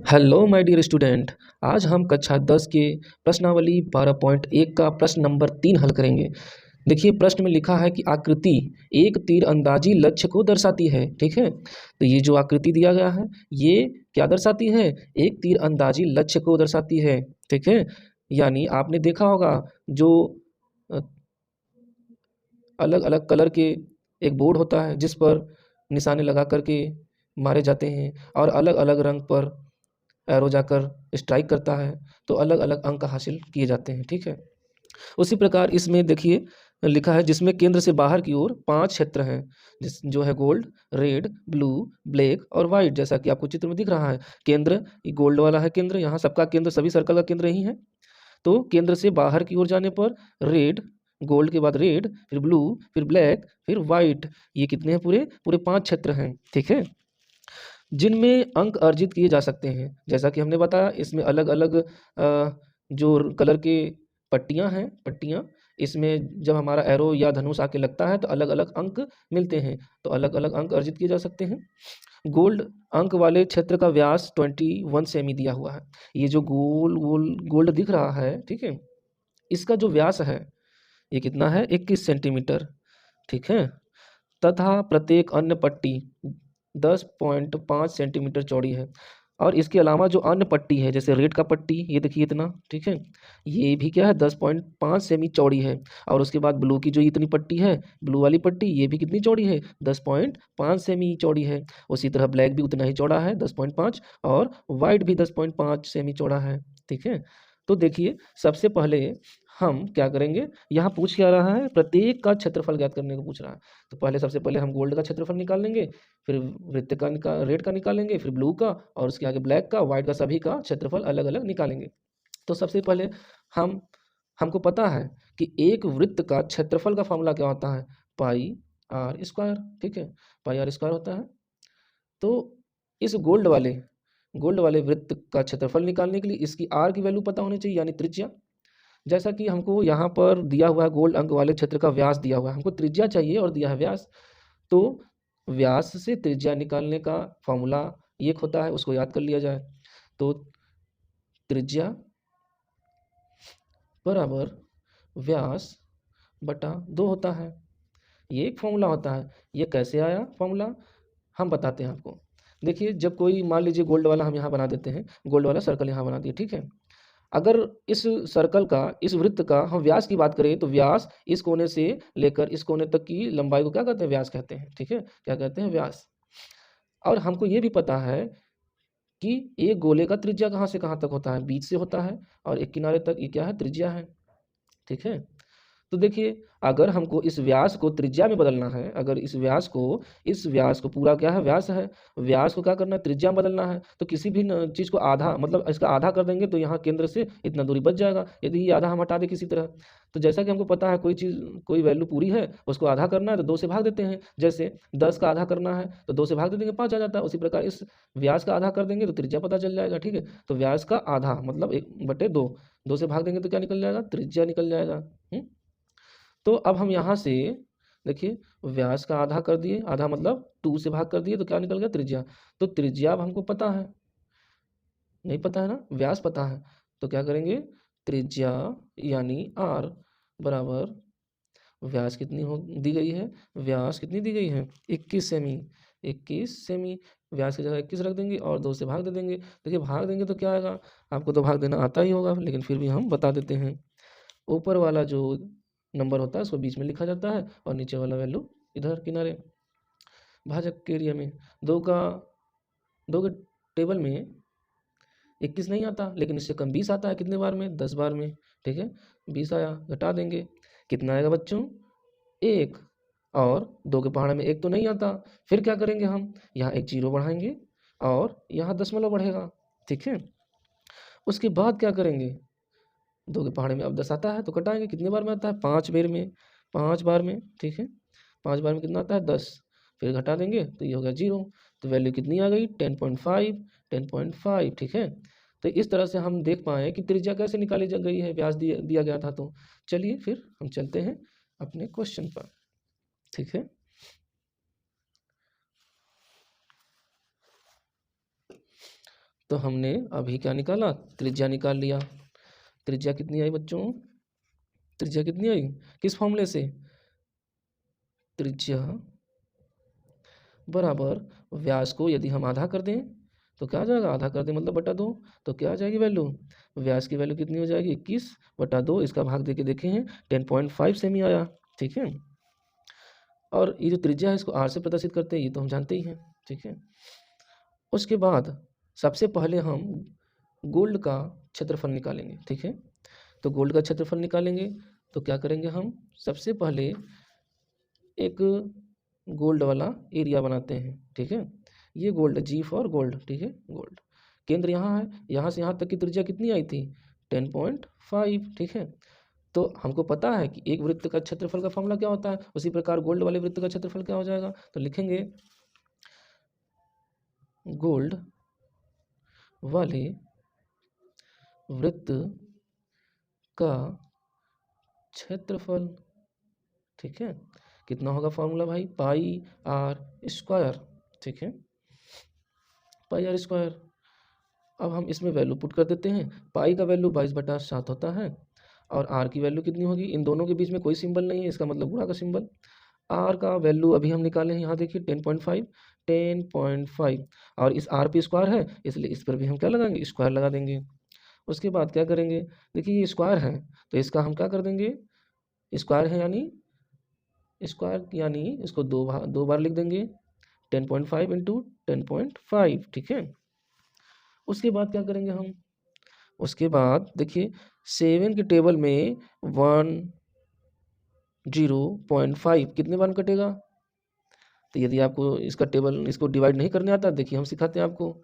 Hello my dear student. आज हम कक्षा 10 के प्रश्नावली 12.1 का प्रश्न नंबर 3 हल करेंगे। देखिए प्रश्न में लिखा है कि आकृति एक तीर अंदाजी लक्ष्य को दर्शाती है। ठीक है, तो ये जो आकृति दिया गया है ये क्या दर्शाती है? एक तीर अंदाजी लक्ष्य को दर्शाती है। ठीक है, यानी आपने देखा होगा जो अलग अलग कलर के एक बोर्ड होता है जिस पर निशाने लगा करके मारे जाते हैं और अलग अलग रंग पर एरो जाकर स्ट्राइक करता है तो अलग अलग अंक हासिल किए जाते हैं। ठीक है, उसी प्रकार इसमें देखिए लिखा है जिसमें केंद्र से बाहर की ओर 5 क्षेत्र हैं, जिस जो है गोल्ड, रेड, ब्लू, ब्लैक और वाइट। जैसा कि आपको चित्र में दिख रहा है केंद्र, ये गोल्ड वाला है केंद्र, यहाँ सबका केंद्र, सभी सर्कल का केंद्र यही है। तो केंद्र से बाहर की ओर जाने पर रेड, गोल्ड के बाद रेड, फिर ब्लू, फिर ब्लैक, फिर वाइट, ये कितने हैं? पूरे पूरे 5 क्षेत्र हैं। ठीक है, जिनमें अंक अर्जित किए जा सकते हैं। जैसा कि हमने बताया इसमें अलग अलग जो कलर के पट्टियां हैं, पट्टियां, इसमें जब हमारा एरो या धनुष आके लगता है तो अलग अलग अंक मिलते हैं, तो अलग अलग अंक अर्जित किए जा सकते हैं। गोल्ड अंक वाले क्षेत्र का व्यास 21 सेमी दिया हुआ है। ये जो गोल गोल गोल्ड दिख रहा है, ठीक है, इसका जो व्यास है ये कितना है? 21 सेंटीमीटर। ठीक है, तथा प्रत्येक अन्य पट्टी 10.5 सेंटीमीटर चौड़ी है। और इसके अलावा जो अन्य पट्टी है जैसे रेड का पट्टी, ये देखिए इतना, ठीक है, ये भी क्या है? 10.5 सेमी चौड़ी है। और उसके बाद ब्लू की जो इतनी पट्टी है, ब्लू वाली पट्टी, ये भी कितनी चौड़ी है? 10.5 सेमी चौड़ी है। उसी तरह ब्लैक भी उतना ही चौड़ा है, 10.5, और वाइट भी 10.5 सेमी चौड़ा है। ठीक है, तो देखिए सबसे पहले हम क्या करेंगे, यहाँ पूछ क्या रहा है? प्रत्येक का क्षेत्रफल ज्ञात करने को पूछ रहा है। तो पहले सबसे पहले हम गोल्ड का क्षेत्रफल निकाल लेंगे, फिर वृत्त का रेड का निकालेंगे, फिर ब्लू का, और उसके आगे ब्लैक का, व्हाइट का, सभी का क्षेत्रफल अलग अलग निकालेंगे। तो सबसे पहले हम हमको पता है कि एक वृत्त का क्षेत्रफल का फॉर्मूला क्या होता है? पाई आर स्क्वायर। ठीक है, पाई आर स्क्वायर होता है। तो इस गोल्ड वाले वृत्त का क्षेत्रफल निकालने के लिए इसकी आर की वैल्यू पता होनी चाहिए, यानी त्रिज्या। जैसा कि हमको यहाँ पर दिया हुआ है गोल्ड अंक वाले क्षेत्र का व्यास दिया हुआ है, हमको त्रिज्या चाहिए और दिया है व्यास। तो व्यास से त्रिज्या निकालने का फॉर्मूला एक होता है, उसको याद कर लिया जाए। तो त्रिज्या बराबर व्यास बटा 2 होता है, ये एक फॉर्मूला होता है। ये कैसे आया फॉर्मूला, हम बताते हैं आपको। देखिए जब कोई, मान लीजिए गोल्ड वाला हम यहाँ बना देते हैं, गोल्ड वाला सर्कल यहाँ बना दिए, ठीक है। अगर इस सर्कल का, इस वृत्त का हम व्यास की बात करें तो व्यास इस कोने से लेकर इस कोने तक की लंबाई को क्या कहते हैं? व्यास कहते हैं। ठीक है, क्या कहते हैं? व्यास। और हमको ये भी पता है कि एक गोले का त्रिज्या कहाँ से कहाँ तक होता है? बीच से होता है, और एक किनारे तक ये क्या है? त्रिज्या है। ठीक है, तो देखिए अगर हमको इस व्यास को त्रिज्या में बदलना है, अगर इस व्यास को पूरा क्या है? व्यास है, व्यास को क्या करना है? त्रिज्या में बदलना है। तो किसी भी चीज़ को आधा, मतलब इसका आधा कर देंगे तो यहाँ केंद्र से इतना दूरी बच जाएगा, यदि ये आधा हम हटा दें किसी तरह। तो जैसा कि हमको पता है कोई चीज़, कोई वैल्यू पूरी है, उसको आधा करना है तो 2 से भाग देते हैं। जैसे 10 का आधा करना है तो 2 से भाग दे देंगे, 5 आ जाता है। उसी प्रकार इस व्यास का आधा कर देंगे तो त्रिज्या पता चल जाएगा। ठीक है, तो व्यास का आधा मतलब 1/2, 2 से भाग देंगे तो क्या निकल जाएगा? त्रिज्या निकल जाएगा। तो अब हम यहाँ से देखिए व्यास का आधा कर दिए, आधा मतलब 2 से भाग कर दिए तो क्या निकल गया? त्रिज्या। तो त्रिज्या अब हमको पता है, नहीं पता है ना, व्यास पता है। तो क्या करेंगे? त्रिज्या यानी आर बराबर व्यास कितनी हो दी गई है? व्यास कितनी दी गई है? 21 सेमी। 21 सेमी, व्यास की जगह 21 रख देंगे और 2 से भाग दे देंगे। देखिए भाग देंगे तो क्या आएगा? आपको तो भाग देना आता ही होगा, लेकिन फिर भी हम बता देते हैं। ऊपर वाला जो नंबर होता है उसको बीच में लिखा जाता है और नीचे वाला वैल्यू इधर किनारे। भाजक के एरिया में दो के टेबल में 21 नहीं आता, लेकिन इससे कम 20 आता है। कितने बार में? 10 बार में। ठीक है, 20 आया, घटा देंगे, कितना आएगा बच्चों? 1। और 2 के पहाड़े में 1 तो नहीं आता, फिर क्या करेंगे हम? यहाँ एक जीरो बढ़ाएंगे और यहाँ दशमलव बढ़ेगा। ठीक है, उसके बाद क्या करेंगे? 2 के पहाड़े में अब 10 आता है तो घटाएंगे, कितने बार में आता है? 5 बार में, 5 बार में। ठीक है, 5 बार में कितना आता है? 10, फिर घटा देंगे तो ये हो गया 0। तो वैल्यू कितनी आ गई? 10.5, 10.5। ठीक है, तो इस तरह से हम देख पाए कि त्रिज्या कैसे निकाली जा गई है, व्यास दिया गया था। तो चलिए फिर हम चलते हैं अपने क्वेश्चन पर। ठीक है, तो हमने अभी क्या निकाला, त्रिज्या निकाल लिया। त्रिज्या कितनी आई बच्चों, त्रिज्या कितनी आई किस फॉर्मूले से, त्रिज्या बराबर व्यास को यदि हम आधा कर दें तो क्या आ जाएगा, आधा कर दें मतलब बटा 2, तो क्या आ जाएगी वैल्यू, व्यास की वैल्यू कितनी हो जाएगी 21/2, इसका भाग देके देखे हैं 10.5 सेमी आया। ठीक है, और ये जो त्रिज्या है इसको आर से प्रदर्शित करते हैं, ये तो हम जानते ही हैं। ठीक है, उसके बाद सबसे पहले हम गोल्ड का क्षेत्रफल निकालेंगे। ठीक है, तो गोल्ड का क्षेत्रफल निकालेंगे तो क्या करेंगे हम, सबसे पहले एक गोल्ड वाला एरिया बनाते हैं। ठीक है, ये गोल्ड, जी फॉर गोल्ड। ठीक है, गोल्ड केंद्र यहाँ है, यहाँ से यहाँ तक की त्रिज्या कितनी आई थी 10.5। ठीक है, तो हमको पता है कि एक वृत्त का क्षेत्रफल का फॉर्मूला क्या होता है, उसी प्रकार गोल्ड वाले वृत्त का क्षेत्रफल क्या हो जाएगा, तो लिखेंगे गोल्ड वाले वृत्त का क्षेत्रफल। ठीक है, कितना होगा फॉर्मूला भाई, पाई आर स्क्वायर। ठीक है, पाई आर स्क्वायर। अब हम इसमें वैल्यू पुट कर देते हैं, पाई का वैल्यू 22/7 होता है और आर की वैल्यू कितनी होगी, इन दोनों के बीच में कोई सिंबल नहीं है, इसका मतलब गुणा का सिंबल। आर का वैल्यू अभी हम निकाले हैं, यहाँ देखिए 10.5 और इस आर पे स्क्वायर है इसलिए इस पर भी हम क्या लगाएंगे, स्क्वायर लगा देंगे। उसके बाद क्या करेंगे, देखिए ये स्क्वायर है तो इसका हम क्या कर देंगे, स्क्वायर है यानी स्क्वायर यानी इसको दो बार लिख देंगे, 10.5 इंटू 10.5। ठीक है, उसके बाद क्या करेंगे हम, उसके बाद देखिए 7 के टेबल में 1/0.5 कितने बार कटेगा, तो यदि आपको इसका टेबल इसको डिवाइड नहीं करने आता, देखिए हम सिखाते हैं आपको।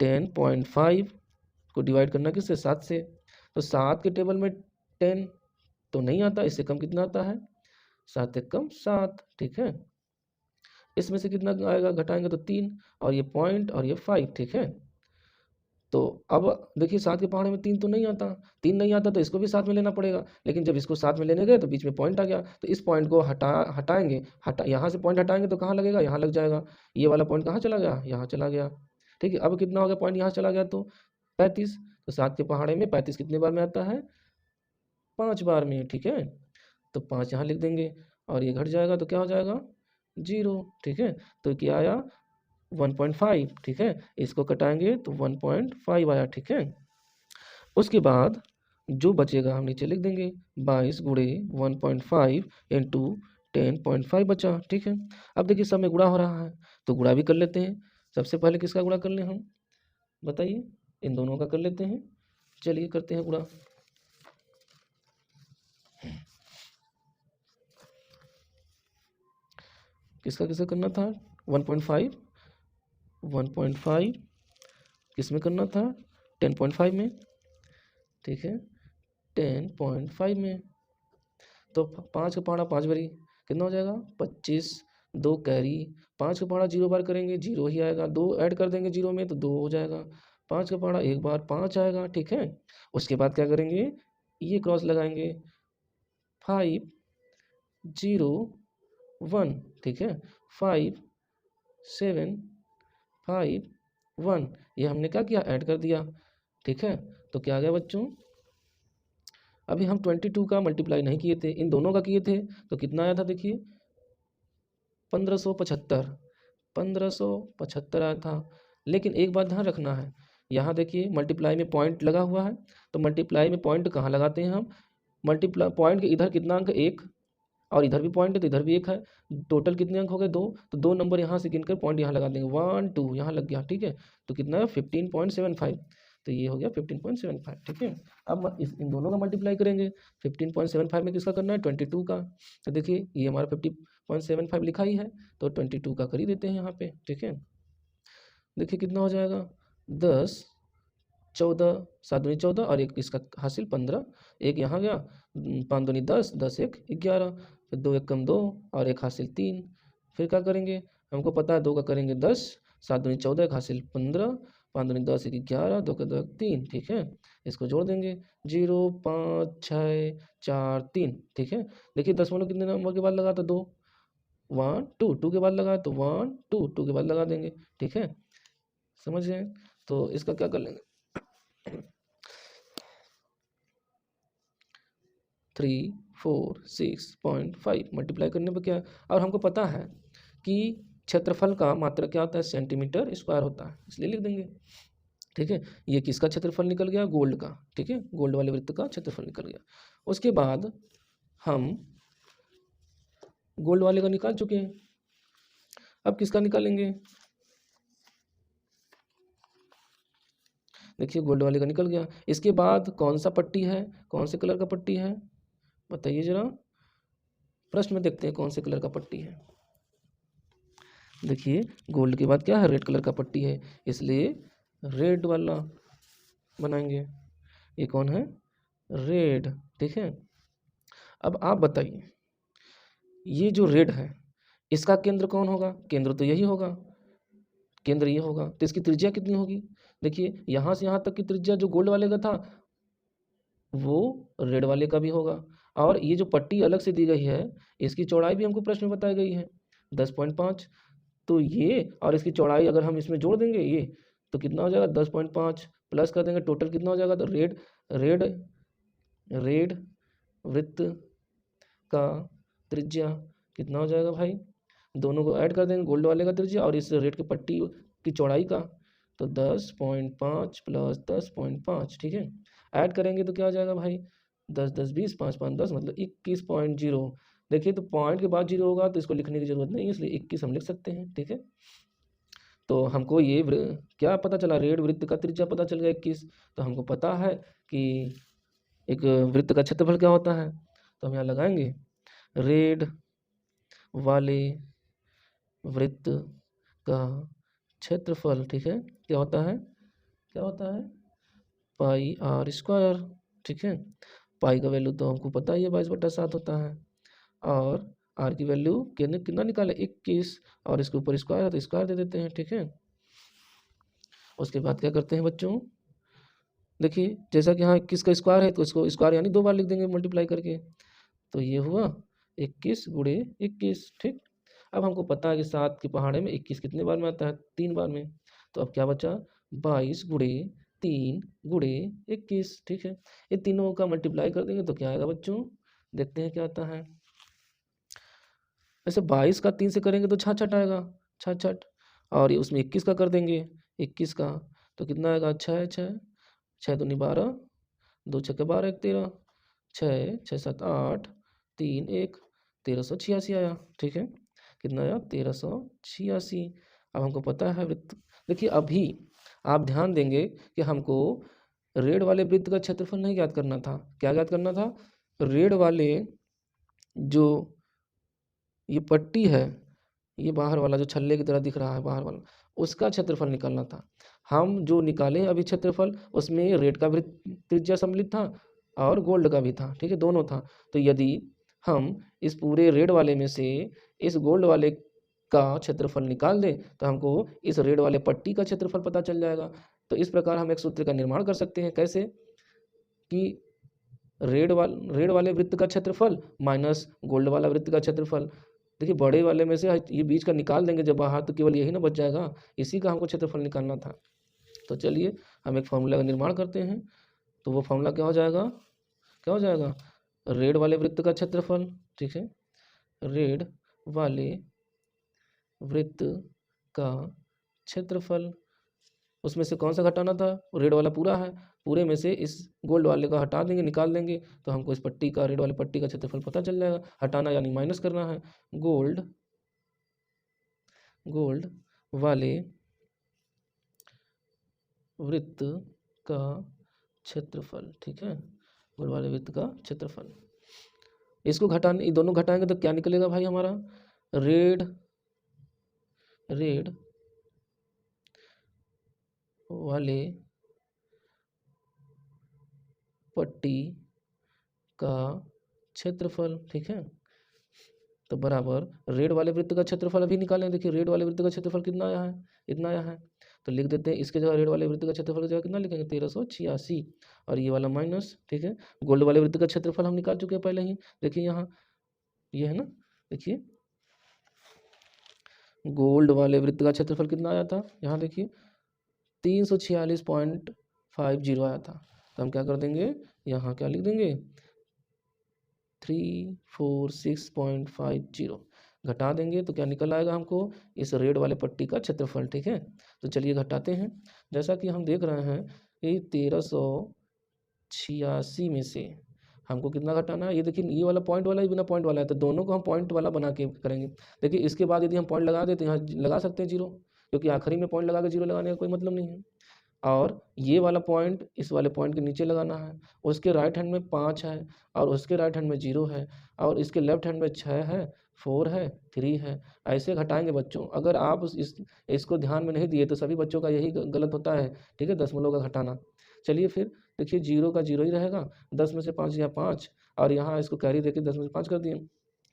10.5 को डिवाइड करना किससे, 7 से, तो 7 के टेबल में 10 तो नहीं आता, इससे कम कितना आता है, 7 एक कम 7। ठीक है, इसमें से कितना आएगा, घटाएंगे तो 3 और ये पॉइंट और ये 5। ठीक है, तो अब देखिए 7 के पहाड़े में 3 तो नहीं आता, 3 नहीं आता तो इसको भी साथ में लेना पड़ेगा, लेकिन जब इसको साथ में लेने गए तो बीच में पॉइंट आ गया, तो इस पॉइंट को हटाएंगे, यहाँ से पॉइंट हटाएंगे तो कहाँ लगेगा, यहाँ लग जाएगा, ये वाला पॉइंट कहाँ चला गया, यहाँ चला गया। ठीक है, अब कितना हो गया, पॉइंट यहाँ चला गया तो 35, तो 7 के पहाड़े में 35 कितने बार में आता है, 5 बार में। ठीक है, तो 5 यहाँ लिख देंगे और ये घट जाएगा तो क्या हो जाएगा 0। ठीक है, तो क्या आया 1.5। ठीक है, इसको कटाएंगे तो 1.5 आया। ठीक है, उसके बाद जो बचेगा हम नीचे लिख देंगे 22 गुणे 1.5 इंटू 10.5 बचा। ठीक है, अब देखिए सब में गुणा हो रहा है तो गुणा भी कर लेते हैं। सबसे पहले किसका गुणा कर लें हम, बताइए, इन दोनों का कर लेते हैं, चलिए करते हैं गुणा। किसका किसका करना था, 1.5 किस में करना था, 10.5 में। ठीक है, 10.5 में, तो 5 का पहाड़ा 5 बारी कितना हो जाएगा 25, 2 कैरी, 5 का पहाड़ा 0 बार करेंगे 0 ही आएगा, 2 ऐड कर देंगे 0 में तो 2 हो जाएगा, 5 का पहाड़ा एक बार 5 आएगा। ठीक है, उसके बाद क्या करेंगे, ये क्रॉस लगाएंगे 5 0 1। ठीक है, 5 7 5 1, ये हमने क्या किया, ऐड कर दिया। ठीक है, तो क्या आ गया बच्चों, अभी हम 22 का मल्टीप्लाई नहीं किए थे, इन दोनों का किए थे, तो कितना आया था देखिए 1575 आया था। लेकिन एक बात ध्यान रखना है, यहाँ देखिए मल्टीप्लाई में पॉइंट लगा हुआ है, तो मल्टीप्लाई में पॉइंट कहाँ लगाते हैं हम, मल्टीप्लाई पॉइंट के इधर कितना अंक 1 और इधर भी पॉइंट है तो इधर भी 1 है, टोटल कितने अंक हो गए 2, तो 2 नंबर यहाँ से गिनकर पॉइंट यहाँ लगा देंगे, 1 2 यहाँ लग गया। ठीक है, तो कितना है 15.75, तो ये हो गया 15.75। ठीक है, अब इन दोनों का मल्टीप्लाई करेंगे, 15.75 में किसका करना है 22 का, तो देखिए ये हमारा 50.75 लिखा ही है तो 22 का कर ही देते हैं यहाँ पे। ठीक है, देखिए कितना हो जाएगा 10 14 7 दूनी 14 और एक इसका हासिल 15, एक यहाँ गया 5 दूनी 10 10 एक 11, फिर 2 एक कम 2 और एक हासिल 3, फिर क्या करेंगे, हमको पता है 2 का करेंगे 10, 7 दूनी 14 एक हासिल 15, 5 दूनी 10 एक 11, 2 का 2 3। ठीक है, इसको जोड़ देंगे 0 5 6 4 3। ठीक है, देखिए दशमलव कितने नंबर के बाद लगा था 2 1 2 2 के बाद लगा तो 1 2 2 के बाद लगा देंगे। ठीक है, समझ गए? तो इसका क्या कर लेंगे, 346.5 मल्टीप्लाई करने पर क्या है, और हमको पता है कि क्षेत्रफल का मात्रा क्या होता है, सेंटीमीटर स्क्वायर होता है, इसलिए लिख देंगे। ठीक है, ये किसका क्षेत्रफल निकल गया, गोल्ड का। ठीक है, गोल्ड वाले वृत्त का क्षेत्रफल निकल गया। उसके बाद हम गोल्ड वाले का निकाल चुके हैं, अब किसका निकालेंगे, देखिए गोल्ड वाले का निकल गया। इसके बाद कौन सा पट्टी है, कौन से कलर का पट्टी है, बताइए जरा, प्रश्न में देखते हैं कौन से कलर का पट्टी है। देखिए गोल्ड के बाद क्या है, रेड कलर का पट्टी है, इसलिए रेड वाला बनाएंगे। ये कौन है, रेड। ठीक है, अब आप बताइए, ये जो रेड है इसका केंद्र कौन होगा, केंद्र तो यही होगा, केंद्र ये होगा, तो इसकी त्रिज्या कितनी होगी, देखिए यहाँ से यहाँ तक की त्रिज्या जो गोल्ड वाले का था वो रेड वाले का भी होगा। और ये जो पट्टी अलग से दी गई है इसकी चौड़ाई भी हमको प्रश्न में बताई गई है 10.5। तो ये और इसकी चौड़ाई अगर हम इसमें जोड़ देंगे ये तो कितना हो जाएगा, 10.5 प्लस कर देंगे, टोटल कितना हो जाएगा, तो रेड रेड रेड वृत्त का त्रिज्या कितना हो जाएगा भाई, दोनों को ऐड कर देंगे, गोल्ड वाले का त्रिज्या और इस रेड की पट्टी की चौड़ाई का, तो 10.5 प्लस 10.5। ठीक है, ऐड करेंगे तो क्या हो जाएगा भाई, 10 10 20 5 5 10 मतलब 21.0। देखिए तो पॉइंट के बाद 0 होगा तो इसको लिखने की जरूरत नहीं है, इसलिए 21 हम लिख सकते हैं। ठीक है, तो हमको ये क्या पता चला, रेड वृत्त का त्रिज्या पता चल गया 21। तो हमको पता है कि एक वृत्त का क्षेत्रफल क्या होता है, तो हम यहाँ लगाएंगे रेड वाले वृत्त का क्षेत्रफल। ठीक है, क्या होता है, क्या होता है, पाई आर स्क्वायर। ठीक है, पाई का वैल्यू तो हमको पता ही है 22/7 होता है, और आर की वैल्यू कितना निकाले 21, और इसके ऊपर स्क्वायर है तो स्क्वायर दे देते हैं। ठीक है, उसके बाद क्या करते हैं बच्चों, देखिए जैसा कि यहाँ 21 का स्क्वायर है तो इसको स्क्वायर यानी 2 बार लिख देंगे मल्टीप्लाई करके, तो ये हुआ 21 गुणे 21। ठीक, अब हमको पता है कि 7 के पहाड़े में 21 कितने बार में आता है, 3 बार में, तो अब क्या बचा, 22 गुणे 3 गुणे 21। ठीक है, ये तीनों का मल्टीप्लाई कर देंगे तो क्या आएगा बच्चों, देखते हैं क्या आता है। वैसे 22 का 3 से करेंगे तो 66 आएगा, 66, और ये उसमें 21 का कर देंगे 21 का, तो कितना आएगा, 6 6 6 दूनी 12, 2 छक्के 12 1 13, 6 6 7 8 3 1 1386 आया। ठीक है, कितना आया, 1386। अब हमको पता है वृत्त, देखिए अभी आप ध्यान देंगे कि हमको रेड वाले वृत्त का क्षेत्रफल नहीं ज्ञात करना था, क्या ज्ञात करना था, रेड वाले जो ये पट्टी है, ये बाहर वाला जो छल्ले की तरह दिख रहा है बाहर वाला, उसका क्षेत्रफल निकालना था। हम जो निकाले हैं अभी क्षेत्रफल, उसमें रेड का भी त्रिज्या सम्मिलित था और गोल्ड का भी था। ठीक है, दोनों था, तो यदि हम इस पूरे रेड वाले में से इस गोल्ड वाले का क्षेत्रफल निकाल दें तो हमको इस रेड वाले पट्टी का क्षेत्रफल पता चल जाएगा। तो इस प्रकार हम एक सूत्र का निर्माण कर सकते हैं, कैसे कि रेड वाले वृत्त का क्षेत्रफल माइनस गोल्ड वाला वृत्त का क्षेत्रफल। देखिए बड़े वाले में से ये बीच का निकाल देंगे जब बाहर, तो केवल यही ना बच जाएगा, इसी का हमको क्षेत्रफल निकालना था। तो चलिए हम एक फॉर्मूला का निर्माण करते हैं, तो वो फॉर्मूला क्या हो जाएगा, क्या हो जाएगा, रेड वाले वृत्त का क्षेत्रफल। ठीक है, रेड वाले वृत्त का क्षेत्रफल, उसमें से कौन सा घटाना था, रेड वाला पूरा है, पूरे में से इस गोल्ड वाले का हटा देंगे, निकाल देंगे, तो हमको इस पट्टी का, रेड वाली पट्टी का क्षेत्रफल पता चल जाएगा। हटाना यानी माइनस करना है, गोल्ड वाले वृत्त का क्षेत्रफल। ठीक है, गोल्ड वाले वृत्त का क्षेत्रफल, इसको घटाने, ये दोनों घटाएंगे तो क्या निकलेगा भाई हमारा, रेड वाले पट्टी का क्षेत्रफल। ठीक है, तो बराबर रेड वाले वृत्त का क्षेत्रफल अभी निकालें, देखिए रेड वाले वृत्त का क्षेत्रफल कितना आया है, इतना आया है, तो लिख देते हैं इसके जगह रेड वाले वृत्त का क्षेत्रफल की जगह कितना लिखेंगे, 1386, और ये वाला माइनस। ठीक है, गोल्ड वाले वृत्त का क्षेत्रफल हम निकाल चुके हैं पहले ही, देखिए यहाँ ये है ना, देखिए गोल्ड वाले वृत्त का क्षेत्रफल कितना आया था, यहाँ देखिए 346.50 आया था। तो हम क्या कर देंगे, यहाँ क्या लिख देंगे 346.50 घटा देंगे तो क्या निकल आएगा हमको, इस रेड वाले पट्टी का क्षेत्रफल। ठीक है, तो चलिए घटाते हैं। जैसा कि हम देख रहे हैं कि 1386 में से हमको कितना घटाना है, ये देखिए ये वाला पॉइंट वाला, ये बिना पॉइंट वाला है, तो दोनों को हम पॉइंट वाला बना के करेंगे। देखिए इसके बाद यदि हम पॉइंट लगा दें तो यहाँ लगा सकते हैं जीरो, क्योंकि आखिरी में पॉइंट लगा के जीरो लगाने का कोई मतलब नहीं है। और ये वाला पॉइंट इस वाले पॉइंट के नीचे लगाना है। उसके राइट हैंड में 5 है और उसके राइट हैंड में 0 है और इसके लेफ्ट हैंड में 6 है, 4 है, 3 है। ऐसे घटाएंगे बच्चों। अगर आप इसको ध्यान में नहीं दिए तो सभी बच्चों का यही गलत होता है। ठीक है, दशमलव का घटाना। चलिए फिर देखिए, 0 का 0 ही रहेगा, 10 में से 5 या 5, और यहाँ इसको कैरी देके 10 में से 5 कर दिए।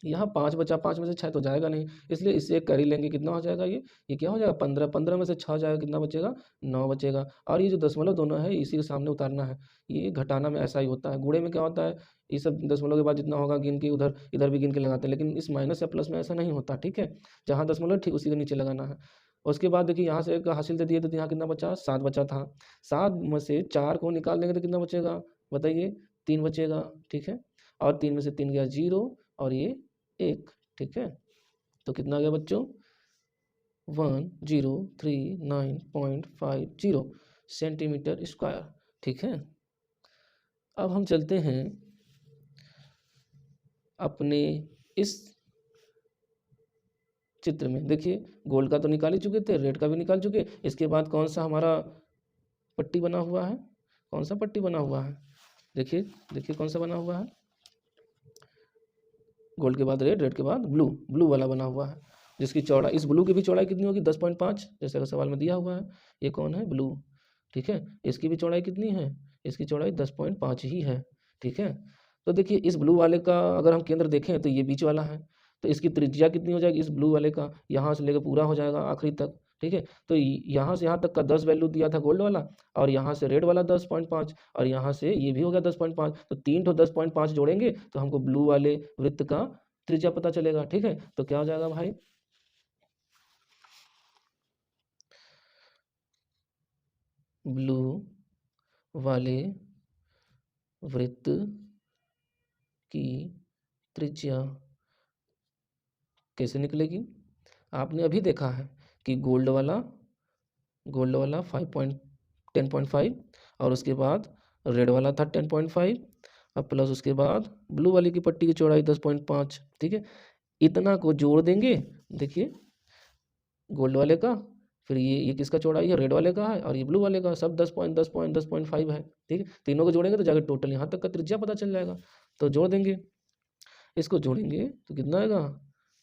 यहाँ 5 बचा, 5 में से 6 तो जाएगा नहीं, इसलिए इससे एक कैरी लेंगे। कितना हो जाएगा ये क्या हो जाएगा 15, 15 में से 6 जाएगा, कितना बचेगा 9 बचेगा। और ये जो दशमलव दोनों है इसी के सामने उतारना है। ये घटाना में ऐसा ही होता है। गुणे में क्या होता है, ये सब दशमलव के बाद जितना होगा गिन के उधर इधर भी गिन के लगाते हैं, लेकिन इस माइनस या प्लस में ऐसा नहीं होता। ठीक है, जहाँ दशमलव ठीक उसी के नीचे लगाना है। उसके बाद देखिए यहाँ से एक हासिल दे दिए तो यहाँ कितना बचा, 7 बचा था। 7 में से 4 को निकाल देंगे तो कितना बचेगा बताइए, 3 बचेगा। ठीक है, और 3 में से 3 गया 0 और ये 1। ठीक है, तो कितना आ गया बच्चों 1039.50 सेंटीमीटर स्क्वायर। ठीक है, अब हम चलते हैं अपने इस चित्र में। देखिए गोल्ड का तो निकाल ही चुके थे, रेड का भी निकाल चुके। इसके बाद कौन सा हमारा पट्टी बना हुआ है, कौन सा पट्टी बना हुआ है, देखिए देखिए कौन सा बना हुआ है। गोल्ड के बाद रेड, रेड के बाद ब्लू, ब्लू वाला बना हुआ है, जिसकी चौड़ाई, इस ब्लू की भी चौड़ाई कितनी होगी 10.5, जैसे सवाल में दिया हुआ है। ये कौन है ब्लू। ठीक है, इसकी भी चौड़ाई कितनी है, इसकी चौड़ाई 10.5 ही है। ठीक है, तो देखिए इस ब्लू वाले का अगर हम केंद्र देखें तो ये बीच वाला है, तो इसकी त्रिज्या कितनी हो जाएगी इस ब्लू वाले का, यहाँ से लेकर पूरा हो जाएगा आखिरी तक। ठीक है, तो यहाँ से यहाँ तक का 10 वैल्यू दिया था गोल्ड वाला, और यहाँ से रेड वाला 10.5, और यहाँ से ये भी हो गया 10.5, तो 3 तो 10.5 जोड़ेंगे तो हमको ब्लू वाले वृत्त का त्रिज्या पता चलेगा। ठीक है, तो क्या हो जाएगा भाई, ब्लू वाले वृत्त की त्रिज्या कैसे निकलेगी। आपने अभी देखा है कि गोल्ड वाला 10.5 और उसके बाद रेड वाला था 10.5 और प्लस उसके बाद ब्लू वाली की पट्टी की चौड़ाई 10.5। ठीक है, इतना को जोड़ देंगे। देखिए गोल्ड वाले का, फिर ये किसका चौड़ाई है, रेड वाले का है, और ये ब्लू वाले का, सब 10.5 है। ठीक है, तीनों को जोड़ेंगे तो जाकर टोटल यहाँ तक का त्रिज्या पता चल जाएगा। तो जोड़ देंगे, इसको जोड़ेंगे तो कितना आएगा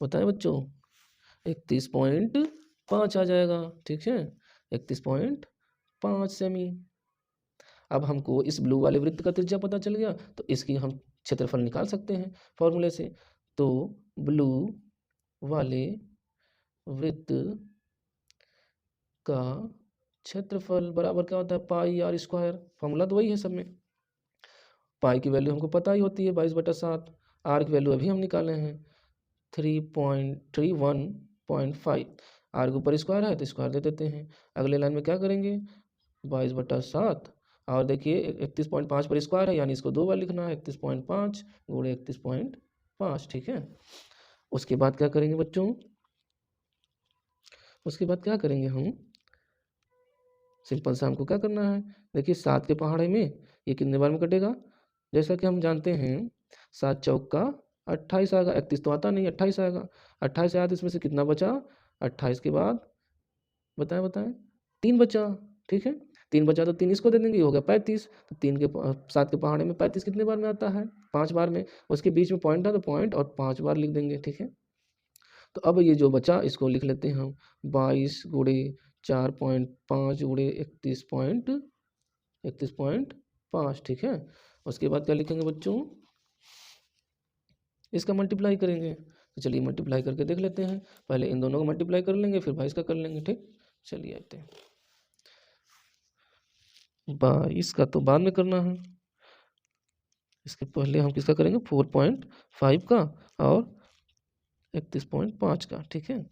बताएं बच्चों, 31.5 आ जाएगा। ठीक है, 31.5 सेमी। अब हमको इस ब्लू वाले वृत्त का त्रिज्या पता चल गया, तो इसकी हम क्षेत्रफल निकाल सकते हैं फॉर्मूले से। तो ब्लू वाले वृत्त का क्षेत्रफल बराबर क्या होता है, पाई आर स्क्वायर। फॉर्मूला तो वही है सब में। पाई की वैल्यू हमको पता ही होती है 22/7, आर की वैल्यू अभी हम निकाले हैं 3.31.5। आर के ऊपर स्क्वायर है तो स्क्वायर दे देते हैं। अगले लाइन में क्या करेंगे 22/7, और देखिए 31.5 पर स्क्वायर है, यानी इसको 2 बार लिखना है, 31.5 गुणे 31.5। ठीक है, उसके बाद क्या करेंगे बच्चों, उसके बाद क्या करेंगे हम, सिंपल सा हमको क्या करना है, देखिए 7 के पहाड़े में ये कितने बार में कटेगा, जैसा कि हम जानते हैं 7 चौक का 28 आएगा, 31 तो आता नहीं, 28 आएगा। 28 आया तो इसमें से कितना बचा, 28 के बाद बताएं बताएं 3 बचा। ठीक है, 3 बचा तो 3 इसको दे देंगे, ये हो गया 35। तो 7 के पहाड़े में 35 कितने बार में आता है, 5 बार में। उसके बीच में पॉइंट है तो पॉइंट और 5 बार लिख देंगे। ठीक है, तो अब ये जो बचा इसको लिख लेते हैं हम 22 गुणे 4.5 गुणे 31.5। ठीक है, उसके बाद क्या लिखेंगे बच्चों, इसका मल्टीप्लाई करेंगे। तो चलिए मल्टीप्लाई करके देख लेते हैं, पहले इन दोनों को मल्टीप्लाई कर लेंगे फिर 22 का कर लेंगे। ठीक, चलिए आते हैं। 22 का तो बाद में करना है, इसके पहले हम किसका करेंगे 4.5 का और 31.5 का। ठीक है,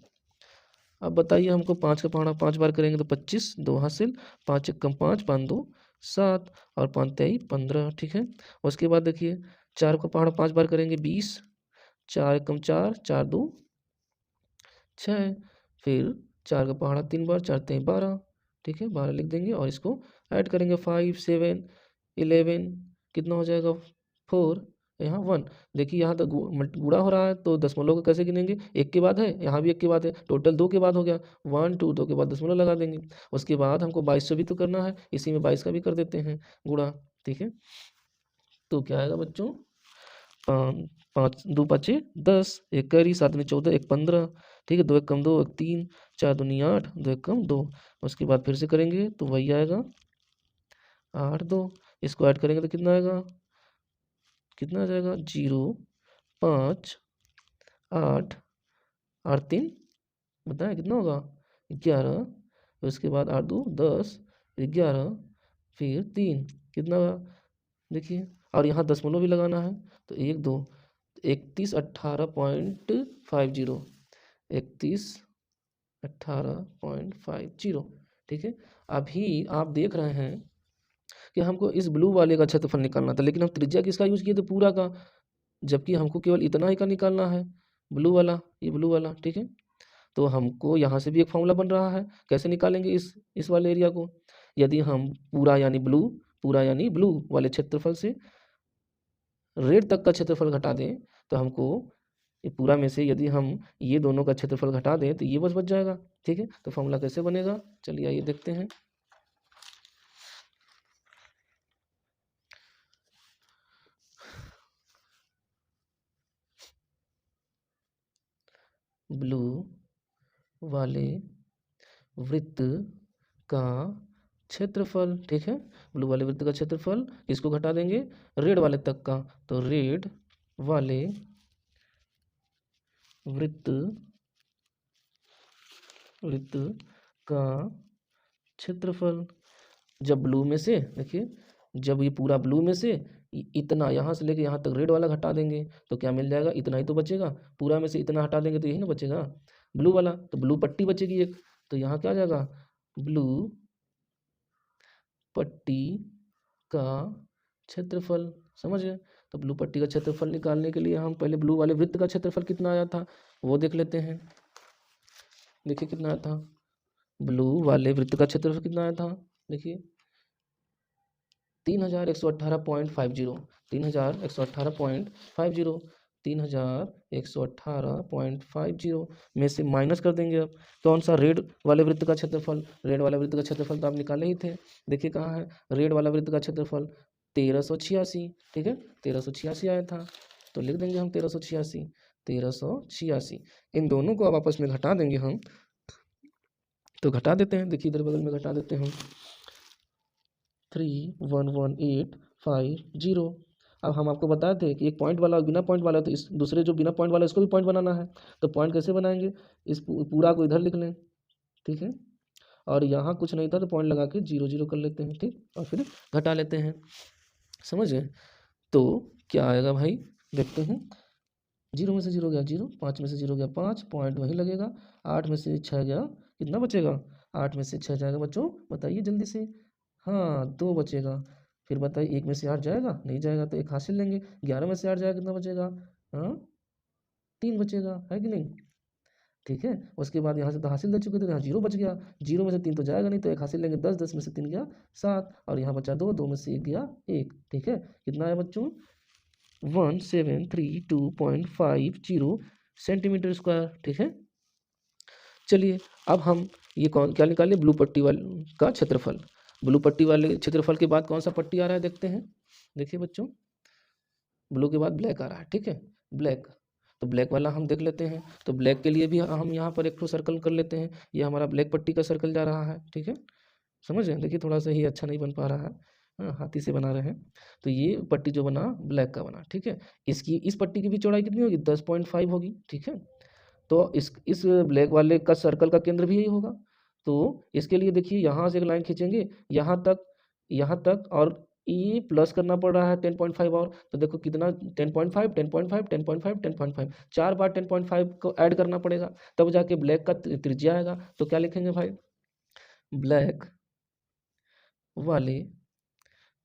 अब बताइए हमको 5 का पहाड़ा 5 बार करेंगे तो 25, 2 हासिल, 5 एकम 5, 5 2 7 और 5 तेई 15, ठीक है। उसके बाद देखिए 4 का पहाड़ा 5 बार करेंगे 20, 4 एकम 4, 4 2 6, फिर 4 का पहाड़ा 3 बार, 4 तेई 12, ठीक है, 12 लिख देंगे और इसको ऐड करेंगे 5 7 11, कितना हो जाएगा 4, यहाँ 1। देखिए यहाँ तक गुणा हो रहा है तो दशमलव को कैसे गिनेंगे, एक के बाद है, यहाँ भी एक के बाद है, टोटल 2 के बाद हो गया, 1 2, 2 के बाद दशमलव लगा देंगे। उसके बाद हमको 22 से भी तो करना है, इसी में 22 का भी कर देते हैं गुणा, ठीक है। तो क्या आएगा बच्चों, 5 2 5 10, एक कैरी, 7 में 14, एक 15, ठीक है, 2 एकम 2, एक 3, 4 दूनी 8, 2 एकम 2। उसके बाद फिर से करेंगे तो वही आएगा 8 2, इसको ऐड करेंगे तो कितना आएगा, कितना आ जाएगा 0 5 8 8 3, बताएं कितना होगा 11, उसके बाद 8 2 10, 11, फिर 3, कितना होगा देखिए, और यहाँ दशमलव भी लगाना है तो 1 2 31 18.50, 31 18.50, ठीक है। अभी आप देख रहे हैं कि हमको इस ब्लू वाले का क्षेत्रफल निकालना था, लेकिन हम त्रिज्या किसका यूज़ किए थे, पूरा का, जबकि हमको केवल इतना ही का निकालना है, ब्लू वाला, ये ब्लू वाला, ठीक है। तो हमको यहाँ से भी एक फॉर्मूला बन रहा है, कैसे निकालेंगे इस वाले एरिया को, यदि हम पूरा यानी ब्लू वाले क्षेत्रफल से रेड तक का क्षेत्रफल घटा दें तो हमको ये पूरा में से यदि हम ये दोनों का क्षेत्रफल घटा दें तो ये बस बच जाएगा, ठीक है। तो फॉर्मूला कैसे बनेगा, चलिए आइए देखते हैं। ब्लू वाले वृत्त का क्षेत्रफल, ठीक है, ब्लू वाले वृत्त का क्षेत्रफल इसको घटा देंगे रेड वाले तक का, तो रेड वाले वृत्त का क्षेत्रफल, जब ब्लू में से देखिए, जब ये पूरा ब्लू में से इतना यहाँ से लेके यहाँ तक रेड वाला घटा देंगे तो क्या मिल जाएगा, इतना ही तो बचेगा, पूरा में से इतना हटा देंगे तो यही ना बचेगा ब्लू वाला, तो ब्लू पट्टी बचेगी एक, तो यहाँ क्या आ जाएगा, ब्लू पट्टी का क्षेत्रफल, समझ गए। तो ब्लू पट्टी का क्षेत्रफल निकालने के लिए हम पहले ब्लू वाले वृत्त का क्षेत्रफल कितना आया था वो देख लेते हैं। देखिए कितना आया था, ब्लू वाले वृत्त का क्षेत्रफल कितना आया था, देखिए 3118.50, 3118.50, 3118.50 में से माइनस कर देंगे अब कौन सा, रेड वाले वृत्त का क्षेत्रफल, रेड वाला वृत्त का क्षेत्रफल तो आप निकाले ही थे, देखिए कहाँ है रेड वाला वृत्त का क्षेत्रफल 1386, ठीक है, 1386 आया था, तो लिख देंगे हम 1386, इन दोनों को अब आपस में घटा देंगे हम, तो घटा देते हैं, देखिए इधर बगल में घटा देते हैं 311,850। अब हम आपको बताए थे कि एक पॉइंट वाला और बिना पॉइंट वाला, तो इस दूसरे जो बिना पॉइंट वाला इसको भी पॉइंट बनाना है, तो पॉइंट कैसे बनाएंगे, इस पूरा को इधर लिख लें, ठीक है, और यहाँ कुछ नहीं था तो पॉइंट लगा के 0 0 कर लेते हैं, ठीक, और फिर घटा लेते हैं, समझ गए। तो क्या आएगा भाई, देखते हैं, 0 में से 0 गया 0, 5 में से 0 गया 5, पॉइंट वहीं लगेगा, 8 में से 6 गया, कितना बचेगा, 8 में से 6 जाएगा बच्चों, बताइए जल्दी से, हाँ 2 बचेगा, फिर बताइए 1 में से 8 जाएगा, नहीं जाएगा तो 1 हासिल लेंगे, 11 में से 8 जाएगा कितना बचेगा, हाँ 3 बचेगा, है कि नहीं, ठीक है। उसके बाद यहाँ से तो हासिल ले चुके थे, यहाँ 0 बच गया, 0 में से 3 तो जाएगा नहीं तो 1 हासिल लेंगे, 10 10 में से 3 गया 7, और यहाँ बचा 2, 2 में से 1 गया 1, ठीक है, कितना है बच्चों 1732.50 सेंटीमीटर स्क्वायर, ठीक है। चलिए अब हम ये कौन क्या निकालें, ब्लू पट्टी वाले का क्षेत्रफल, ब्लू पट्टी वाले क्षेत्रफल के बाद कौन सा पट्टी आ रहा है देखते हैं, देखिए बच्चों ब्लू के बाद ब्लैक आ रहा है, ठीक है, ब्लैक, तो ब्लैक वाला हम देख लेते हैं, तो ब्लैक के लिए भी हम यहाँ पर एक ठो सर्कल कर लेते हैं, ये हमारा ब्लैक पट्टी का सर्कल जा रहा है, ठीक है, समझ रहे हैं, देखिए थोड़ा सा ही अच्छा नहीं बन पा रहा है, हाँ हाथी से बना रहे हैं, तो ये पट्टी जो बना ब्लैक का बना, ठीक है, इस पट्टी की भी चौड़ाई कितनी होगी 10.5 होगी, ठीक है, तो इस ब्लैक वाले का सर्कल का केंद्र भी यही होगा, तो इसके लिए देखिए यहाँ से एक लाइन खींचेंगे यहाँ तक और ये प्लस करना पड़ रहा है 10.5 और, तो देखो कितना 10.5 10.5 10.5 10.5 4 बार 10.5 को ऐड करना पड़ेगा, तब जाके ब्लैक का त्रिज्या आएगा। तो क्या लिखेंगे भाई, ब्लैक वाले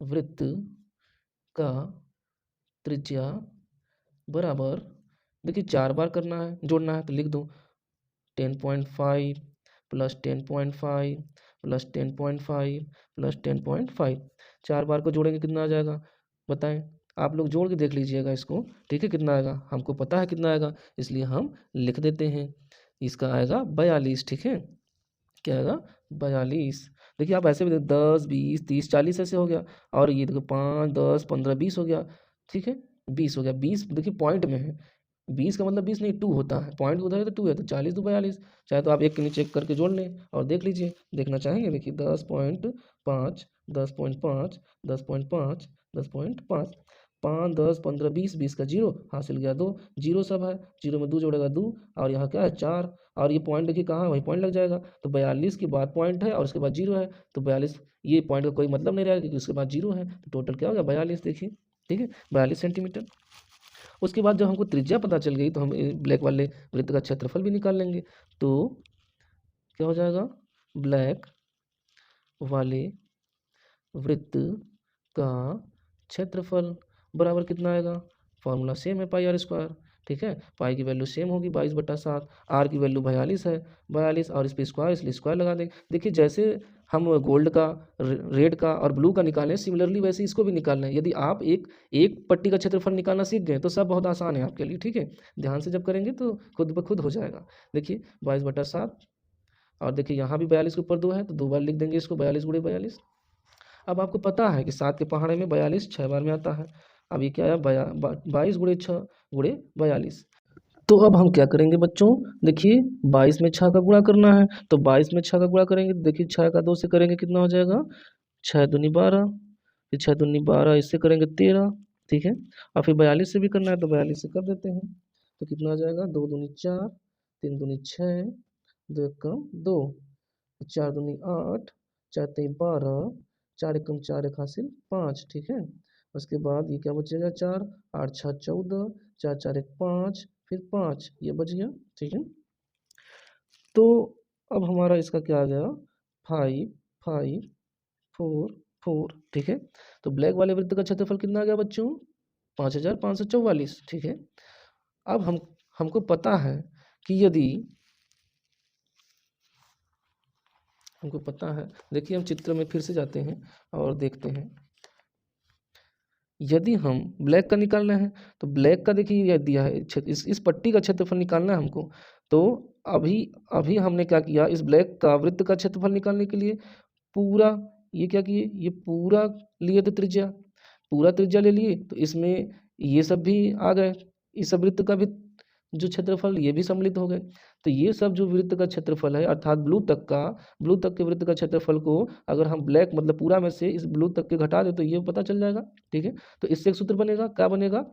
वृत्त का त्रिज्या बराबर, देखिए 4 बार करना है, जोड़ना है, तो लिख दो 10.5 प्लस 10.5 प्लस 10.5 प्लस 10.5, 4 बार को जोड़ेंगे कितना आ जाएगा बताएं, आप लोग जोड़ के देख लीजिएगा इसको, ठीक है, कितना आएगा, हमको पता है कितना आएगा, इसलिए हम लिख देते हैं, इसका आएगा 42, ठीक है, क्या आएगा 42। देखिए आप ऐसे भी 10 20 30 40 ऐसे हो गया, और ये देखो 5 10 15 20 हो गया, ठीक है, 20 हो गया, 20 देखिए पॉइंट में है, 20 का मतलब 20 नहीं 2 होता है, पॉइंट उधर है तो 2 है, तो 40 2 42, चाहे तो आप एक के नीचे एक करके जोड़ लें और देख लीजिए, देखना चाहेंगे, देखिए 10.5 10.5 10.5 10.5 5 10 15 20 20 का जीरो हासिल गया, 2 जीरो सब है, जीरो में 2 जोड़ेगा 2, और यहाँ क्या है 4, और ये पॉइंट देखिए कहाँ है, वही पॉइंट लग जाएगा, तो 42 के बाद पॉइंट है और उसके बाद जीरो है, तो 42 ये पॉइंट का कोई मतलब नहीं रहेगा क्योंकि उसके बाद जीरो है, तो टोटल क्या हो गया 42, देखिए, ठीक है, 42 सेंटीमीटर। उसके बाद जब हमको त्रिज्या पता चल गई तो हम ब्लैक वाले वृत्त का क्षेत्रफल भी निकाल लेंगे, तो क्या हो जाएगा, ब्लैक वाले वृत्त का क्षेत्रफल बराबर कितना आएगा, फॉर्मूला सेम है पाई आर स्क्वायर, ठीक है, पाई की वैल्यू सेम होगी 22/7, आर की वैल्यू 42 है, 42 और इस पर स्क्वायर, इसलिए स्क्वायर लगा देंगे। देखिए जैसे हम गोल्ड का रेड का और ब्लू का निकालें, सिमिलरली वैसे इसको भी निकालना है, यदि आप एक एक पट्टी का क्षेत्रफल निकालना सीख गए तो सब बहुत आसान है आपके लिए, ठीक है, ध्यान से जब करेंगे तो खुद ब खुद हो जाएगा। देखिए 22/7, और देखिए यहाँ भी 42 के ऊपर 2 है तो 2 बार लिख देंगे इसको, 42 गुणे 42। अब आपको पता है कि 7 के पहाड़े में 42 6 बार में आता है, अब ये क्या आया 22 गुणे 6 गुणे 42। तो अब हम क्या करेंगे बच्चों, देखिए 22 में 6 का गुणा करना है, तो 22 में 6 का गुणा करेंगे तो देखिए 6 का 2 से करेंगे कितना हो जाएगा, 6 दूनी 12, फिर 6 दूनी 12, इससे करेंगे 13, ठीक है, और फिर 42 से भी करना है तो 42 से कर देते हैं, तो कितना आ जाएगा 2 दूनी 4 3 दूनी 6 2 एकम 2 4 दूनी 8 4 तीन 12 4 एकम 4 एक हासिल 5, ठीक है, उसके बाद ये क्या बचेगा 4 8 6 14 4 4 एक 5 फिर 5 ये बच गया, ठीक है। तो अब हमारा इसका क्या आ गया 5 5 4 4, ठीक है, तो ब्लैक वाले वृत्त का क्षेत्रफल कितना आ गया बच्चों 5544, ठीक है। अब हमको पता है कि यदि हमको पता है, देखिए हम चित्र में फिर से जाते हैं और देखते हैं, यदि हम ब्लैक का निकालना है तो ब्लैक का देखिए यह दिया है इस पट्टी का क्षेत्रफल निकालना है हमको, तो अभी अभी हमने क्या किया, इस ब्लैक का वृत्त का क्षेत्रफल निकालने के लिए पूरा ये क्या किए, ये पूरा लिए थे त्रिज्या, पूरा त्रिज्या ले लिए, तो इसमें ये सब भी आ गए, इस सब वृत्त का भी जो क्षेत्रफल ये भी सम्मिलित हो गए, तो ये सब जो वृत्त का क्षेत्रफल है अर्थात ब्लू तक के वृत्त का क्षेत्रफल को अगर हम ब्लैक मतलब पूरा में से इस ब्लू तक के घटा दे तो ये पता चल जाएगा, ठीक है। तो इससे एक सूत्र बनेगा, क्या बनेगा,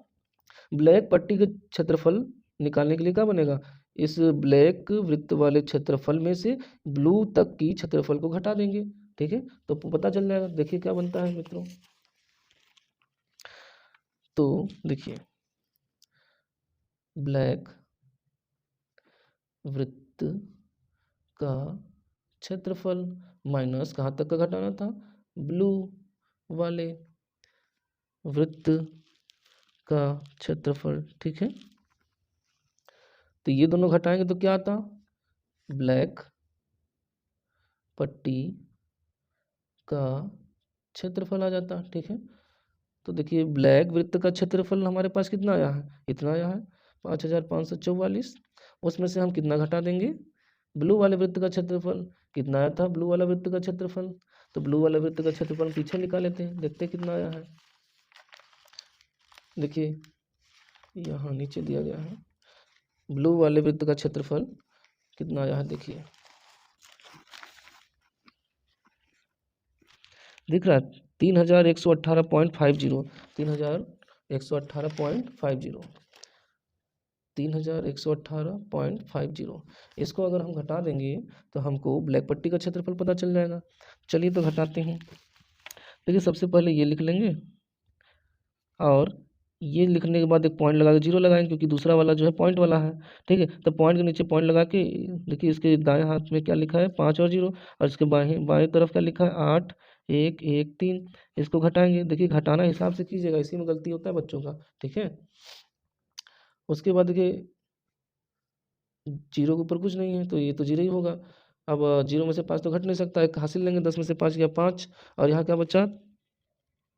ब्लैक पट्टी के क्षेत्रफल निकालने के लिए क्या बनेगा, इस ब्लैक वृत्त वाले क्षेत्रफल में से ब्लू तक की क्षेत्रफल को घटा देंगे, ठीक है, तो पता चल जाएगा। देखिए क्या बनता है मित्रों, तो देखिए ब्लैक वृत्त का क्षेत्रफल माइनस कहाँ तक का घटाना था, ब्लू वाले वृत्त का क्षेत्रफल, ठीक है, तो ये दोनों घटाएंगे तो क्या आता, ब्लैक पट्टी का क्षेत्रफल आ जाता, ठीक है। तो देखिए ब्लैक वृत्त का क्षेत्रफल हमारे पास कितना आया है, इतना आया है 5544, उसमें से हम कितना घटा देंगे, ब्लू वाले वृत्त का क्षेत्रफल कितना आया था, ब्लू वाला वृत्त का क्षेत्रफल, तो ब्लू वाले वृत्त का क्षेत्रफल पीछे निकाल लेते हैं, देखते हैं कितना आया है, देखिए यहाँ नीचे दिया गया है, ब्लू वाले वृत्त का क्षेत्रफल कितना आया है, देखिए दिख रहा है 3118.50, 3118.50, 3118.50, इसको अगर हम घटा देंगे तो हमको ब्लैक पट्टी का क्षेत्रफल पता चल जाएगा। चलिए तो घटाते हैं, देखिए सबसे पहले ये लिख लेंगे और ये लिखने के बाद एक पॉइंट लगा के जीरो लगाएंगे, क्योंकि दूसरा वाला जो है पॉइंट वाला है। ठीक है, तो पॉइंट के नीचे पॉइंट लगा के देखिए इसके दाएं हाथ में क्या लिखा है 5 और 0, और इसके बाएं बाएं तरफ क्या लिखा है 8 1 1 3। इसको घटाएंगे, देखिए घटाना हिसाब से कीजिएगा, इसी में गलती होता है बच्चों का। ठीक है, उसके बाद देखिए जीरो के ऊपर कुछ नहीं है तो ये तो जीरो ही होगा। अब जीरो में से 5 तो घट नहीं सकता, एक हासिल लेंगे, 10 में से 5 गया 5, और यहाँ क्या बचा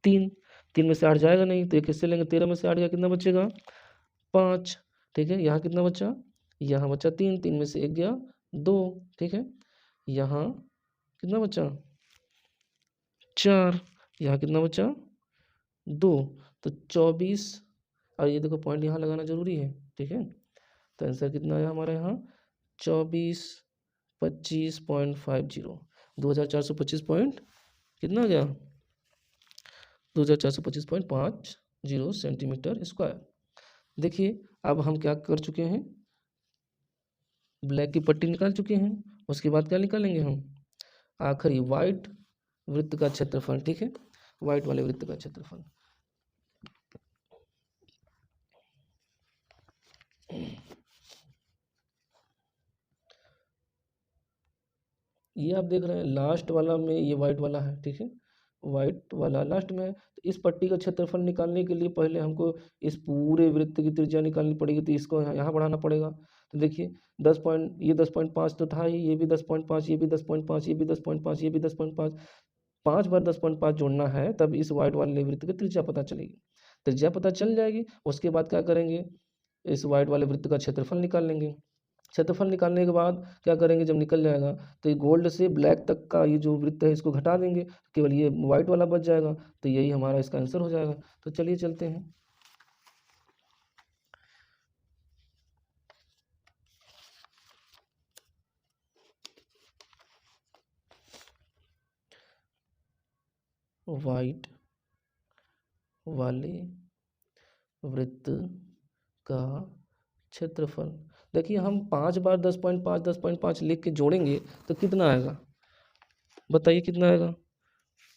3। 3 में से 8 जाएगा नहीं तो एक हिस्से लेंगे, 13 में से 8 गया, कितना बचेगा 5। ठीक है, यहाँ कितना बचा, यहाँ बचा 3, 3 में से 1 गया 2। ठीक है, यहाँ कितना बचा 4, यहाँ कितना बचा 2, तो 24। और ये देखो पॉइंट यहाँ लगाना जरूरी है। ठीक है, तो आंसर कितना आया हमारे यहाँ 2425.50, 2425 पॉइंट कितना आ गया 2425.50 सेंटीमीटर स्क्वायर। देखिए अब हम क्या कर चुके हैं, ब्लैक की पट्टी निकाल चुके हैं। उसके बाद क्या निकालेंगे हम, आखिरी वाइट वृत्त का क्षेत्रफल। ठीक है, वाइट वाले वृत्त का क्षेत्रफल। ये आप देख रहे हैं लास्ट वाला में ये वाइट वाला है। ठीक है, वाइट वाला लास्ट में है। तो इस पट्टी का क्षेत्रफल निकालने के लिए पहले हमको इस पूरे वृत्त की त्रिज्या निकालनी पड़ेगी, तो इसको यहाँ बढ़ाना पड़ेगा। तो देखिए 10 पॉइंट, ये 10.5 तो था ही, ये भी 10.5, ये भी 10.5, ये भी 10.5, ये भी 10.5, 5 बार 10.5 जोड़ना है, तब इस वाइट वाले वृत्त की त्रिज्या पता चलेगी। त्रिज्या पता चल जाएगी, उसके बाद क्या करेंगे, इस वाइट वाले वृत्त का क्षेत्रफल निकाल लेंगे। क्षेत्रफल निकालने के बाद क्या करेंगे, जब निकल जाएगा तो ये गोल्ड से ब्लैक तक का ये जो वृत्त है इसको घटा देंगे, केवल ये वाइट वाला बच जाएगा। तो यही हमारा इसका आंसर हो जाएगा। तो चलिए चलते हैं। वाइट वाले वृत्त का क्षेत्रफल, देखिए हम 5 बार 10.5 10.5 लिख के जोड़ेंगे तो कितना आएगा, बताइए कितना आएगा।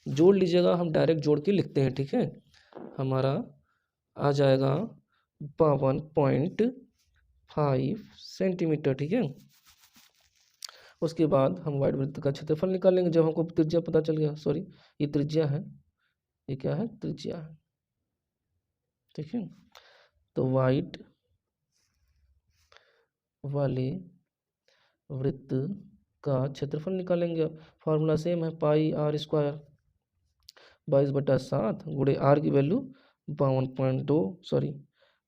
जोड़ लीजिएगा, हम डायरेक्ट जोड़ के लिखते हैं। ठीक है, हमारा आ जाएगा 52.5 सेंटीमीटर। ठीक है, उसके बाद हम वाइट वृत्त का क्षेत्रफल निकालेंगे जब हमको त्रिज्या पता चल गया। सॉरी, ये त्रिज्या है, ये क्या है, त्रिज्या है। ठीक है, तो वाइट वाले वृत्त का क्षेत्रफल निकालेंगे। फॉर्मूला सेम है, पाई आर स्क्वायर 22/7 गुणे आर की वैल्यू 52.2 सॉरी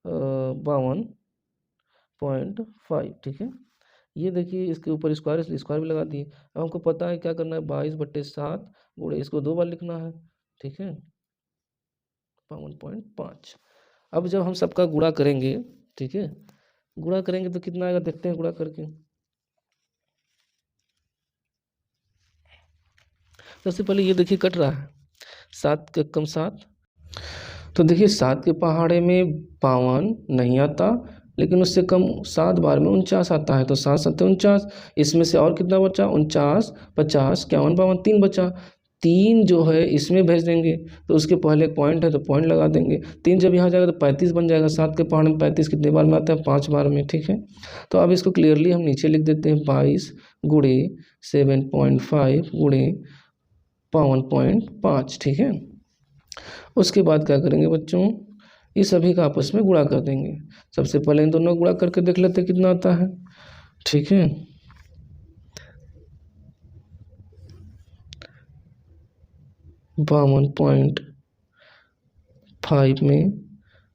52.5। ठीक है, ये देखिए इसके ऊपर स्क्वायर इसलिए स्क्वायर भी लगा दिए। अब हमको पता है क्या करना है, 22/7 गुणे इसको 2 बार लिखना है। ठीक है, 52.5। अब जब हम सबका गुणा करेंगे, ठीक है, गुणा करेंगे तो कितना आएगा, देखते हैं गुणा करके। सबसे पहले ये देखिए कट रहा है, 7 के कम 7, तो देखिए 7 के पहाड़े में 52 नहीं आता, लेकिन उससे कम 7 बार में 49 आता है, तो 7 7 49। इसमें से और कितना बचा, 49 50 51 52, 3 बचा। 3 जो है इसमें भेज देंगे, तो उसके पहले एक पॉइंट है तो पॉइंट लगा देंगे। 3 जब यहाँ जाएगा तो 35 बन जाएगा। 7 के पहाड़ में 35 कितने बार में आता है, 5 बार में। ठीक है, तो अब इसको क्लियरली हम नीचे लिख देते हैं, 22 गुणे 7.5 गुणे 52.5। ठीक है, उसके बाद क्या करेंगे बच्चों, इस सभी का आपस में गुणा कर देंगे। सबसे पहले इन दोनों गुणा करके देख लेते हैं कितना आता है। ठीक है, 52.5 में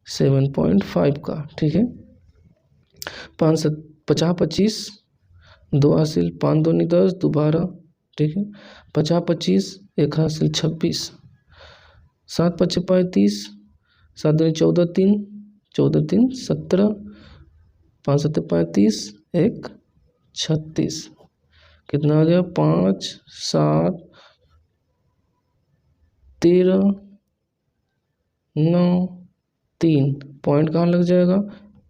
7.5 का। ठीक है, 5 50 25 2 हासिल, 5 2 10 12। ठीक है, 50 25 1 हासिल 26, 7 5 35, 7 2 14 3 14 3 17, 5 7 35 1 36, कितना आ गया 5 7 13 9 3। पॉइंट कहाँ लग जाएगा,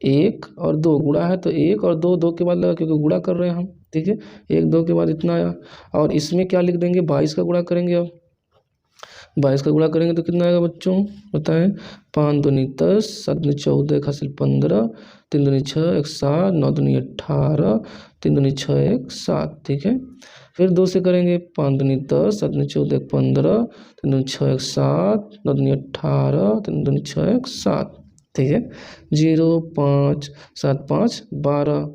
1 और 2 गुणा है तो 1 और 2 2 के बाद लगा क्योंकि गुणा कर रहे हैं हम। ठीक है, 1 2 के बाद इतना आया, और इसमें क्या लिख देंगे, 22 का गुणा करेंगे। अब 22 का गुणा करेंगे तो कितना आएगा बच्चों बताएं। 5 दूनी 10, 7 दूनी 14, 1 हासिल 15, 3 दूनी 6, 1 7, 9 दूनी 18, 3 दूनी 6, 1 7। ठीक है, फिर 2 से करेंगे। 5 दूनी 10, 7 दूनी 14, 1 15, 3 दूनी 6, 1 7, 9 दूनी 18, 3 दूनी 6, 1 7। ठीक है, 0 5 7 5 12,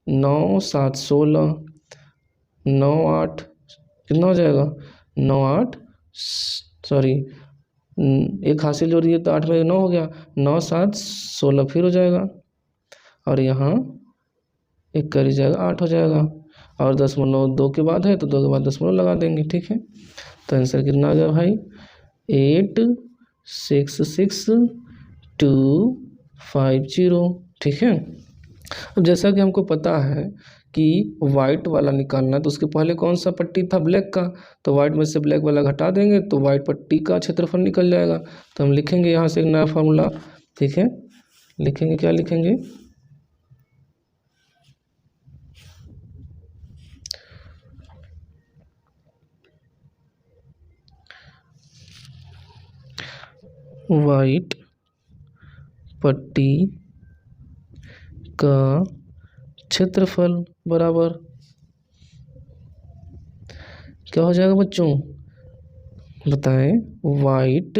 9 7 16, 9 8 कितना हो जाएगा 9 8 सॉरी 1 हासिल हो रही है तो 8 में 9 हो गया, 9 7 16 फिर हो जाएगा, और यहाँ 1 कर ही जाएगा 8 हो जाएगा, और 0.2 के बाद है तो 2 के बाद 0 लगा देंगे। ठीक है, तो आंसर कितना आ गया भाई 866250। ठीक है, अब जैसा कि हमको पता है कि वाइट वाला निकालना है तो उसके पहले कौन सा पट्टी था ब्लैक का, तो वाइट में से ब्लैक वाला घटा देंगे तो वाइट पट्टी का क्षेत्रफल निकल जाएगा। तो हम लिखेंगे यहाँ से एक नया फार्मूला। ठीक है, लिखेंगे, क्या लिखेंगे, वाइट पट्टी का क्षेत्रफल बराबर क्या हो जाएगा बच्चों बताएं, वाइट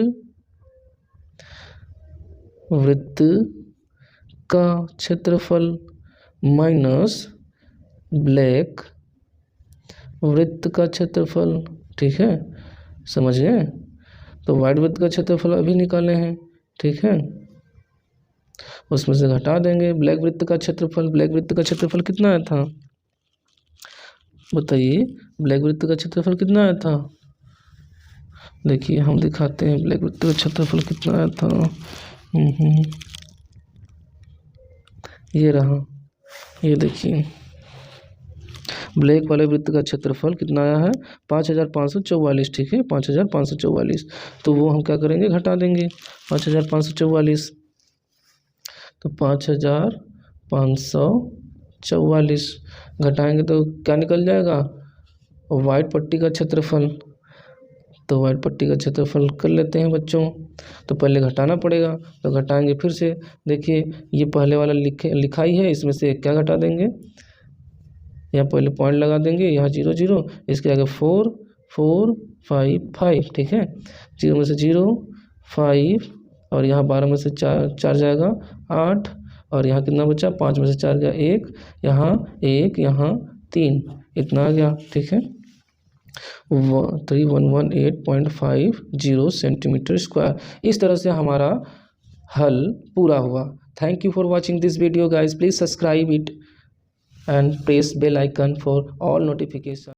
वृत्त का क्षेत्रफल माइनस ब्लैक वृत्त का क्षेत्रफल। ठीक है, समझ गए, तो वाइट वृत्त का क्षेत्रफल अभी निकाले हैं। ठीक है, उसमें से घटा देंगे ब्लैक वृत्त का क्षेत्रफल। ब्लैक वृत्त का क्षेत्रफल कितना आया था बताइए, ब्लैक वृत्त का क्षेत्रफल कितना आया था, देखिए हम दिखाते हैं ब्लैक वृत्त का क्षेत्रफल कितना आया था। ये रहा, ये देखिए ब्लैक वाले वृत्त का क्षेत्रफल कितना आया है 5544। ठीक है, 5544, तो वो हम क्या करेंगे घटा देंगे 5544, तो 5544 घटाएंगे तो क्या निकल जाएगा वाइट पट्टी का क्षेत्रफल। तो वाइट पट्टी का क्षेत्रफल कर लेते हैं बच्चों, तो पहले घटाना पड़ेगा, तो घटाएंगे फिर से। देखिए ये पहले वाला लिखाई है, इसमें से क्या घटा देंगे, यहाँ पहले पॉइंट लगा देंगे, यहाँ 0 0, इसके आगे 4 4 5 5। ठीक है, 0 में से 0 5, और यहाँ 12 में से 4 जाएगा 8, और यहाँ कितना बचा 5 में से 4 गया 1, यहाँ 1, यहाँ 3, इतना आ गया। ठीक है, 3118.50 सेंटीमीटर स्क्वायर। इस तरह से हमारा हल पूरा हुआ। Thank you for watching this video guys, please subscribe it and press bell icon for all notifications.